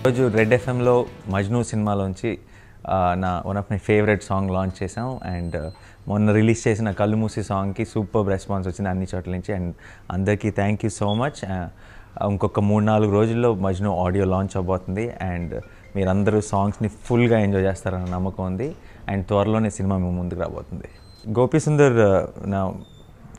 రోజు రెడ్ ఎఫ్ఎంలో మజ్ను సినిమాలోంచి నా one of my favourite song launch చేసాం అండ్ మొన్న రిలీజ్ చేసిన కళ్ళు మూసి సాంగ్కి సూపర్ రెస్పాన్స్ వచ్చింది అన్ని చోట్ల నుంచి అండ్ అందరికీ థ్యాంక్ యూ సో మచ్. ఇంకొక 3-4 రోజుల్లో మజ్ను ఆడియో లాంచ్ అవబోతుంది అండ్ మీరందరూ సాంగ్స్ని ఫుల్గా ఎంజాయ్ చేస్తారన్న నమ్మకం ఉంది అండ్ త్వరలోనే సినిమా మేము ముందుకు రాబోతుంది. గోపి సుందర్ నా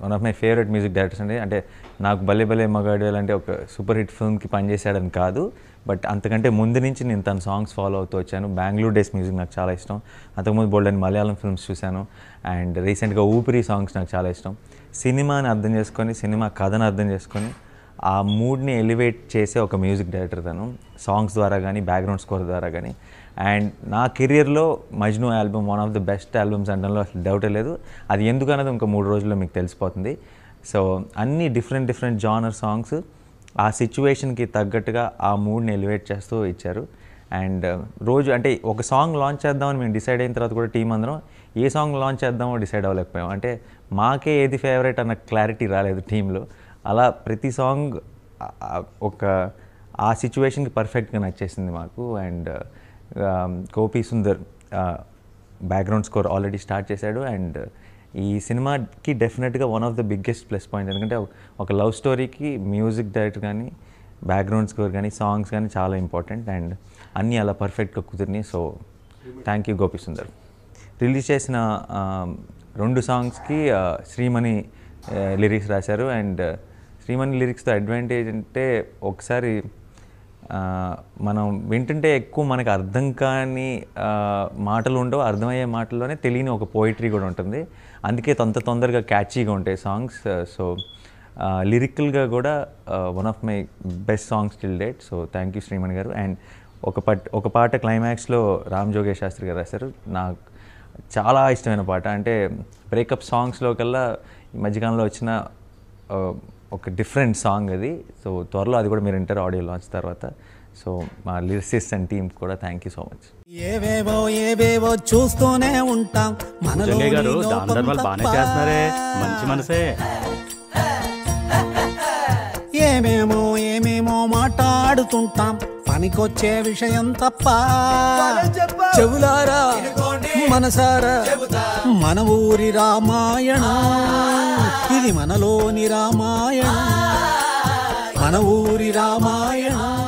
one of my favourite music directors అండి. అంటే నాకు భలే భలే మగాడు అంటే ఒక సూపర్ హిట్ ఫిల్మ్కి పనిచేసాడని కాదు, బట్ అంతకంటే ముందు నుంచి నేను తన సాంగ్స్ ఫాలో అవుతూ వచ్చాను. బెంగళూరు డేస్ మ్యూజిక్ నాకు చాలా ఇష్టం. అంతకుముందు బోల్డెన్ మలయాళం ఫిల్మ్స్ చూశాను అండ్ రీసెంట్గా ఊపిరి సాంగ్స్ నాకు చాలా ఇష్టం. సినిమాని అర్థం చేసుకొని, సినిమా కథను అర్థం చేసుకొని ఆ మూడ్ని ఎలివేట్ చేసే ఒక మ్యూజిక్ డైరెక్టర్ తను, సాంగ్స్ ద్వారా కానీ బ్యాక్గ్రౌండ్ స్కోర్ ద్వారా కానీ. అండ్ నా కెరియర్లో Majnu album one of the best albums అనడంలో అసలు డౌటే లేదు. అది ఎందుకన్నది ఇంకా 3 రోజుల్లో మీకు తెలిసిపోతుంది. సో అన్ని డిఫరెంట్ జానర్ సాంగ్స్ ఆ సిచ్యువేషన్కి తగ్గట్టుగా ఆ మూడ్ని ఎలివేట్ చేస్తూ ఇచ్చారు. అండ్ రోజు అంటే ఒక సాంగ్ లాంచ్ చేద్దామని మేము డిసైడ్ అయిన తర్వాత కూడా టీం అందరం ఏ సాంగ్ లాంచ్ చేద్దామో డిసైడ్ అవ్వలేకపోయాం. అంటే మాకే ఏది ఫేవరెట్ అన్న క్లారిటీ రాలేదు టీంలో. అలా ప్రతి సాంగ్ ఒక ఆ సిచ్యువేషన్కి పర్ఫెక్ట్గా నచ్చేసింది మాకు. And Gopi Sundar background score already start చేశాడు అండ్ ఈ సినిమాకి డెఫినెట్గా one of the biggest plus point. ఎందుకంటే ఒక లవ్ స్టోరీకి మ్యూజిక్ డైరెక్టర్ కానీ బ్యాక్గ్రౌండ్ స్కోర్ కానీ సాంగ్స్ కానీ చాలా ఇంపార్టెంట్ అండ్ అన్నీ అలా పర్ఫెక్ట్గా కుదిరినాయి. So thank you Gopi Sundar. Release చేసిన 2 సాంగ్స్కి శ్రీమణి లిరిక్స్ రాశారు అండ్ శ్రీమణి లిరిక్స్తో అడ్వాంటేజ్ అంటే ఒకసారి మనం వింటుంటే ఎక్కువ మనకు అర్థం కాని మాటలు ఉండవు, అర్థమయ్యే మాటల్లోనే తెలియని ఒక పోయిటరీ కూడా ఉంటుంది. అందుకే తొందరగా క్యాచీగా ఉంటాయి సాంగ్స్. సో లిరికల్గా కూడా one of my best songs till date. So thank you Shreemani గారు. అండ్ ఒక పాట క్లైమాక్స్లో రామ్ జోగేష్ శాస్త్రి గారు రాశారు. నాకు చాలా ఇష్టమైన పాట. అంటే బ్రేకప్ సాంగ్స్లో కల్లా ఈ మధ్యకాలంలో వచ్చిన ఒక డిఫరెంట్ సాంగ్ అది. సో త్వరలో అది కూడా మీరు వింటారు ఆడియో లాంచ్ తర్వాత. సో మా లిరిసిస్ట్ అండ్ టీమ్ కూడా థ్యాంక్ యూ సో మచ్. ఏవేవో చూస్తూనే ఉంటాం. జంగయ్య గారు దాన ధర్మాలు బాగానే చేస్తున్నారే, మంచి మనసే. ఏమేమో మాట్లాడుతుంటాం, పనికొచ్చే విషయం తప్ప చెవులారా మనసారా మన ఊరి రామాయణం ఇది, మనలోని రామాయణం మన ఊరి రామాయణం.